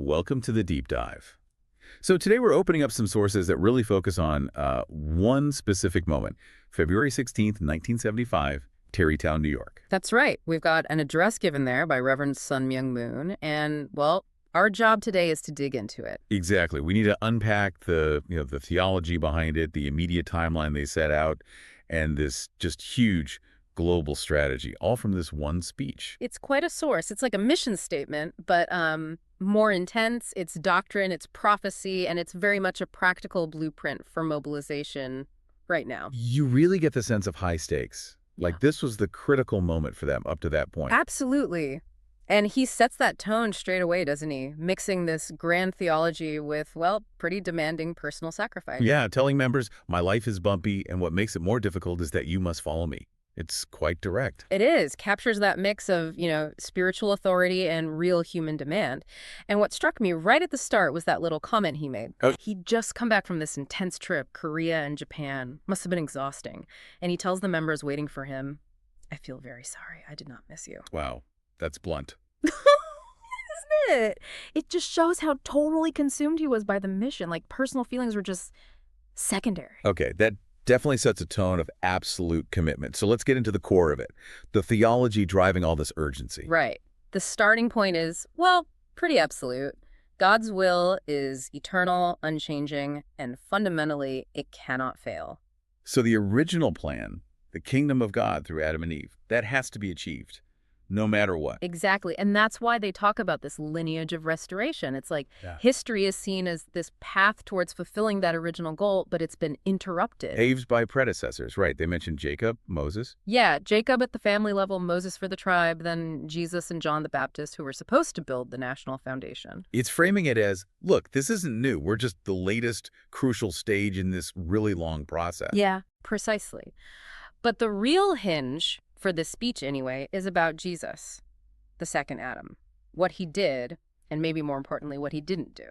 Welcome to the Deep Dive. So today we're opening up some sources that really focus on one specific moment, February 16th, 1975, Tarrytown, New York. That's right. We've got an address given there by Reverend Sun Myung Moon, and, well, our job today is to dig into it. Exactly. We need to unpack the theology behind it, the immediate timeline they set out, and this just huge global strategy, all from this one speech. It's quite a source. It's like a mission statement, but more intense. It's doctrine, it's prophecy, and it's very much a practical blueprint for mobilization right now. You really get the sense of high stakes. Like this was the critical moment for them up to that point. Absolutely. And he sets that tone straight away, doesn't he? Mixing this grand theology with, well, pretty demanding personal sacrifice. Yeah, telling members, my life is bumpy, and what makes it more difficult is that you must follow me. It's quite direct. It is. Captures that mix of, spiritual authority and real human demand. And what struck me right at the start was that little comment he made. Oh. He'd just come back from this intense trip, Korea and Japan. Must have been exhausting. And he tells the members waiting for him, I feel very sorry. I did not miss you. Wow, that's blunt. Isn't it? It just shows how totally consumed he was by the mission. Like, personal feelings were just secondary. Okay, that definitely sets a tone of absolute commitment. So let's get into the core of it. The theology driving all this urgency. Right. The starting point is, well, pretty absolute. God's will is eternal, unchanging, and fundamentally, it cannot fail. So the original plan, the kingdom of God through Adam and Eve, that has to be achieved, no matter what. Exactly. And that's why they talk about this lineage of restoration. It's like history is seen as this path towards fulfilling that original goal, but it's been interrupted. Paved by predecessors, right? They mentioned Jacob, Moses. Yeah, Jacob at the family level, Moses for the tribe, then Jesus and John the Baptist, who were supposed to build the national foundation. It's framing it as, look, this isn't new. We're just the latest crucial stage in this really long process. Yeah, precisely. But the real hinge, for this speech anyway, is about Jesus, the second Adam. What he did, and maybe more importantly, what he didn't do.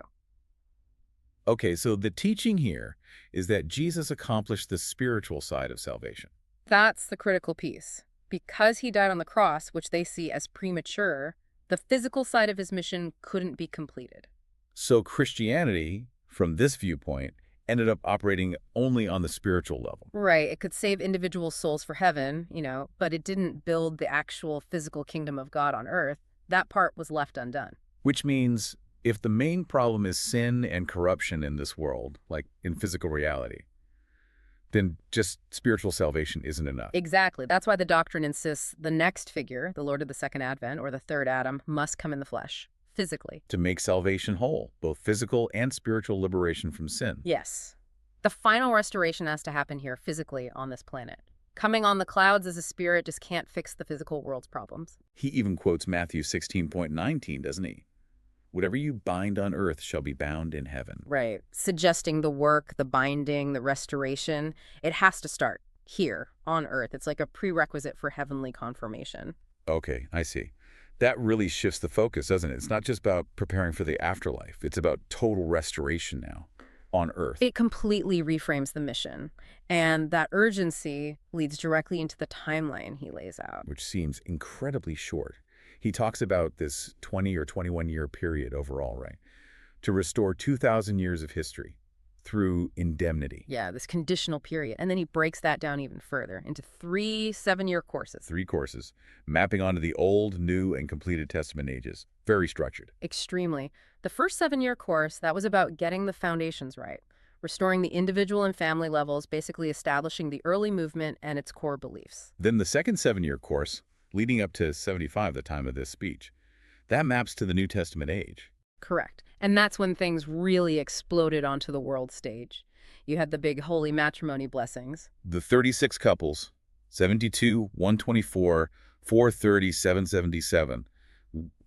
Okay, so the teaching here is that Jesus accomplished the spiritual side of salvation. That's the critical piece. Because he died on the cross, which they see as premature, the physical side of his mission couldn't be completed. So Christianity, from this viewpoint, ended up operating only on the spiritual level. Right. It could save individual souls for heaven, but it didn't build the actual physical kingdom of God on earth. That part was left undone. Which means if the main problem is sin and corruption in this world, like in physical reality, then just spiritual salvation isn't enough. Exactly. That's why the doctrine insists the next figure, the Lord of the second advent, or the third Adam, must come in the flesh. Physically. To make salvation whole, both physical and spiritual liberation from sin. Yes. The final restoration has to happen here physically on this planet. Coming on the clouds as a spirit just can't fix the physical world's problems. He even quotes Matthew 16:19, doesn't he? Whatever you bind on earth shall be bound in heaven. Right. Suggesting the work, the binding, the restoration, it has to start here on earth. It's like a prerequisite for heavenly confirmation. Okay, I see. That really shifts the focus, doesn't it? It's not just about preparing for the afterlife. It's about total restoration now on earth. It completely reframes the mission. And that urgency leads directly into the timeline he lays out. Which seems incredibly short. He talks about this 20 or 21-year period overall, right? To restore 2,000 years of history through indemnity. Yeah, this conditional period. And then he breaks that down even further into 3 7-year courses. 3 courses, mapping onto the Old, New, and Completed Testament ages. Very structured. Extremely. The first 7-year course, that was about getting the foundations right, restoring the individual and family levels, basically establishing the early movement and its core beliefs. Then the second 7-year course, leading up to 75, the time of this speech, that maps to the New Testament age. Correct. And that's when things really exploded onto the world stage. You had the big holy matrimony blessings. The 36 couples, 72, 124, 430, 777.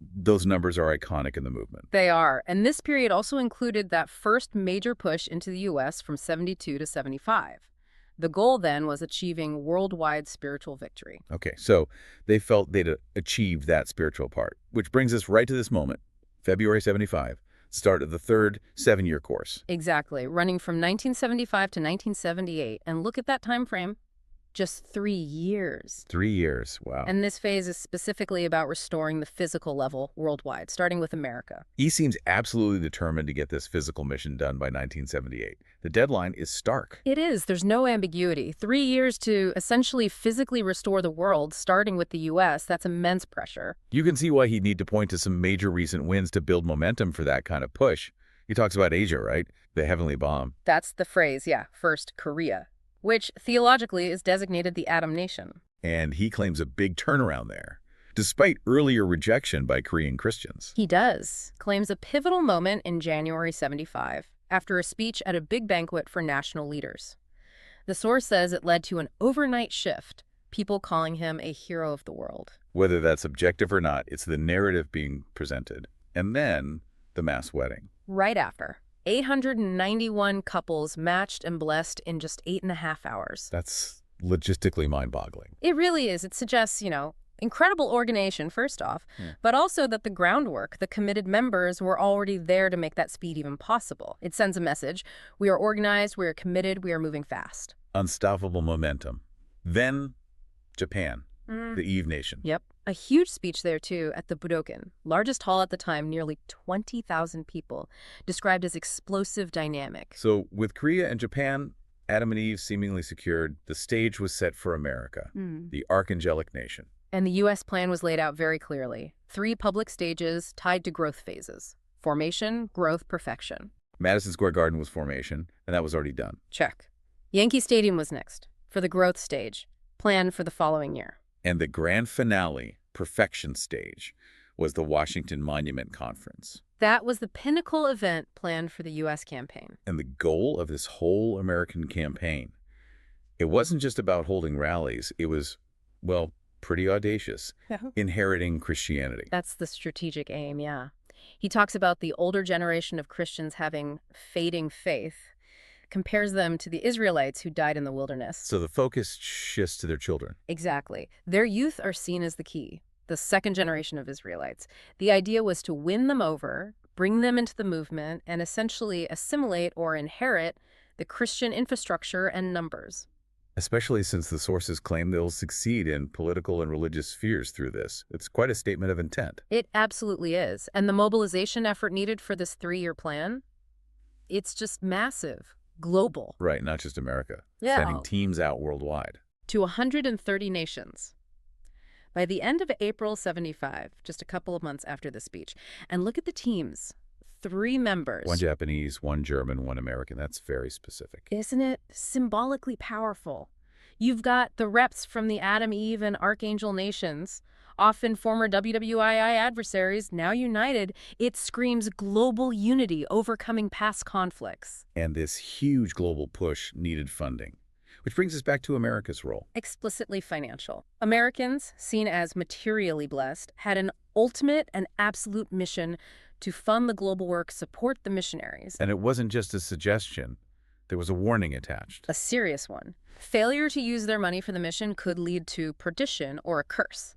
Those numbers are iconic in the movement. They are. And this period also included that first major push into the U.S. from 72 to 75. The goal then was achieving worldwide spiritual victory. Okay, so they felt they'd achieved that spiritual part, which brings us right to this moment, February 75. Start of the third 7-year course. Exactly, running from 1975 to 1978. And look at that time frame. Just 3 years. 3 years, wow. And this phase is specifically about restoring the physical level worldwide, starting with America. He seems absolutely determined to get this physical mission done by 1978. The deadline is stark. It is. There's no ambiguity. 3 years to essentially physically restore the world, starting with the U.S., that's immense pressure. You can see why he'd need to point to some major recent wins to build momentum for that kind of push. He talks about Asia, right? The heavenly bomb. That's the phrase, yeah. First, Korea, which theologically is designated the Atom Nation. And he claims a big turnaround there, despite earlier rejection by Korean Christians. He does. Claims a pivotal moment in January 75, after a speech at a big banquet for national leaders. The source says it led to an overnight shift, people calling him a hero of the world. Whether that's objective or not, it's the narrative being presented. And then the mass wedding. Right after. 891 couples matched and blessed in just 8.5 hours. That's logistically mind-boggling. It really is. It suggests, incredible organization, first off, but also that the groundwork, the committed members were already there to make that speed even possible. It sends a message. We are organized, we are committed, we are moving fast. Unstoppable momentum. Then Japan, the Eve Nation. Yep. A huge speech there, too, at the Budokan, largest hall at the time, nearly 20,000 people, described as explosive dynamic. So with Korea and Japan, Adam and Eve seemingly secured, the stage was set for America, the Archangelic Nation. And the U.S. plan was laid out very clearly. 3 public stages tied to growth phases. Formation, growth, perfection. Madison Square Garden was formation, and that was already done. Check. Yankee Stadium was next, for the growth stage, planned for the following year. And the grand finale, perfection stage, was the Washington Monument Conference. That was the pinnacle event planned for the U.S. campaign. And the goal of this whole American campaign, it wasn't just about holding rallies. It was, well, pretty audacious, inheriting Christianity. That's the strategic aim, yeah. He talks about the older generation of Christians having fading faith, compares them to the Israelites who died in the wilderness. So the focus shifts to their children. Exactly. Their youth are seen as the key, the second generation of Israelites. The idea was to win them over, bring them into the movement, and essentially assimilate or inherit the Christian infrastructure and numbers. Especially since the sources claim they'll succeed in political and religious spheres through this. It's quite a statement of intent. It absolutely is. And the mobilization effort needed for this 3-year plan, it's just massive. Global. Right, not just America. Yeah. Sending teams out worldwide. To 130 nations. By the end of April 75, just a couple of months after the speech. And look at the teams. 3 members. 1 Japanese, 1 German, 1 American. That's very specific. Isn't it symbolically powerful? You've got the reps from the Adam, Eve, and Archangel nations, often former WWII adversaries, now united. It screams global unity, overcoming past conflicts. And this huge global push needed funding, which brings us back to America's role. Explicitly financial. Americans, seen as materially blessed, had an ultimate and absolute mission to fund the global work, support the missionaries. And it wasn't just a suggestion. There was a warning attached. A serious one. Failure to use their money for the mission could lead to perdition or a curse.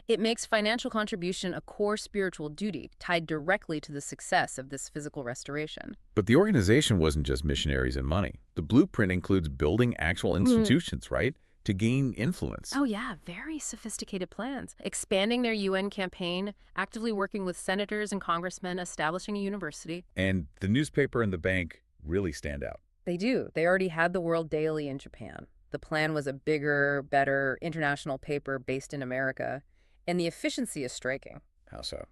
It makes financial contribution a core spiritual duty tied directly to the success of this physical restoration. But the organization wasn't just missionaries and money. The blueprint includes building actual institutions, right? To gain influence. Oh yeah, very sophisticated plans. Expanding their UN campaign, actively working with senators and congressmen, establishing a university. And the newspaper and the bank really stand out. They do. They already had the World Daily in Japan. The plan was a bigger, better international paper based in America. And the efficiency is striking. How so?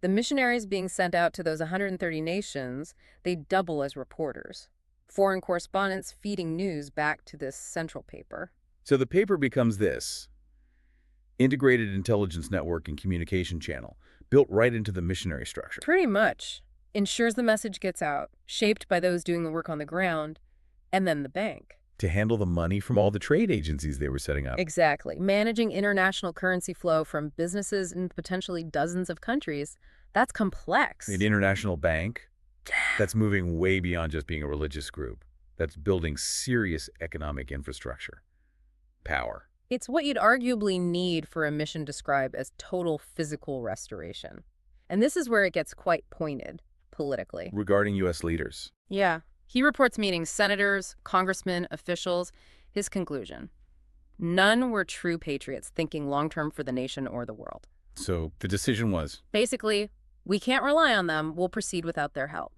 The missionaries being sent out to those 130 nations, they double as reporters. Foreign correspondents feeding news back to this central paper. So the paper becomes this integrated intelligence network and communication channel, built right into the missionary structure. Pretty much. Ensures the message gets out, shaped by those doing the work on the ground, and then the bank. To handle the money from all the trade agencies they were setting up. Exactly. Managing international currency flow from businesses in potentially dozens of countries, that's complex. An international bank, that's moving way beyond just being a religious group. That's building serious economic infrastructure. Power. It's what you'd arguably need for a mission described as total physical restoration. And this is where it gets quite pointed, politically. Regarding U.S. leaders. Yeah. He reports meeting senators, congressmen, officials. His conclusion: None were true patriots thinking long-term for the nation or the world. So the decision was, Basically, we can't rely on them, we'll proceed without their help.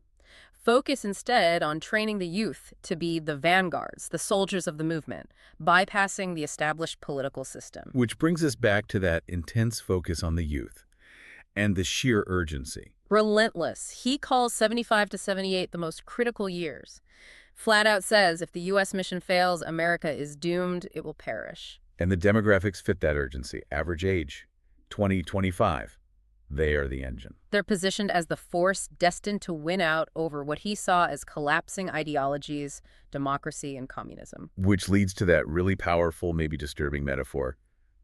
Focus instead on training the youth to be the vanguards, the soldiers of the movement, bypassing the established political system. which brings us back to that intense focus on the youth and the sheer urgency. Relentless. He calls 75 to 78 the most critical years. Flat out says if the U.S. mission fails, America is doomed, it will perish. And the demographics fit that urgency. Average age, 20, 25. They are the engine. They're positioned as the force destined to win out over what he saw as collapsing ideologies, democracy, and communism. Which leads to that really powerful, maybe disturbing metaphor,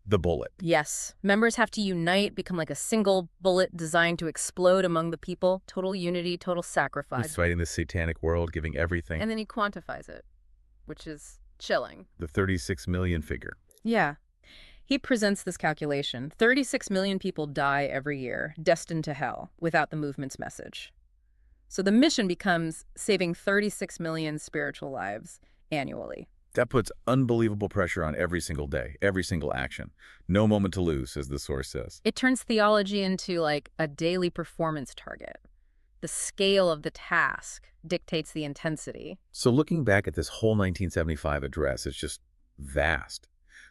the bullet. Yes, members have to unite, become like a single bullet designed to explode among the people. Total unity, total sacrifice. He's fighting the satanic world, giving everything. And then he quantifies it, which is chilling. The 36 million figure. Yeah. He presents this calculation. 36 million people die every year, destined to hell, without the movement's message. So the mission becomes saving 36 million spiritual lives annually. That puts unbelievable pressure on every single day, every single action. No moment to lose, as the source says. It turns theology into like a daily performance target. The scale of the task dictates the intensity. So looking back at this whole 1975 address, it's just vast.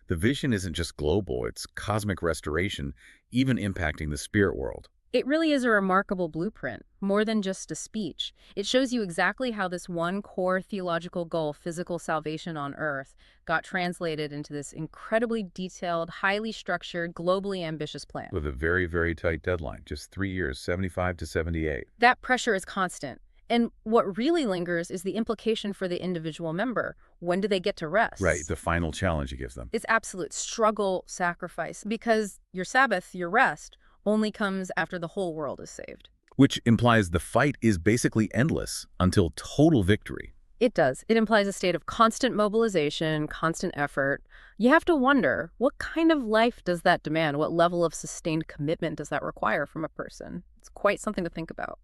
The vision isn't just global, it's cosmic restoration, even impacting the spirit world. It really is a remarkable blueprint, more than just a speech. It shows you exactly how this one core theological goal, physical salvation on earth, got translated into this incredibly detailed, highly structured, globally ambitious plan. With a very, very tight deadline, just 3 years, 75 to 78. That pressure is constant. And what really lingers is the implication for the individual member. When do they get to rest? Right, the final challenge he gives them. It's absolute struggle, sacrifice, because your Sabbath, your rest, only comes after the whole world is saved. Which implies the fight is basically endless until total victory. It does. It implies a state of constant mobilization, constant effort. You have to wonder, what kind of life does that demand? What level of sustained commitment does that require from a person? It's quite something to think about.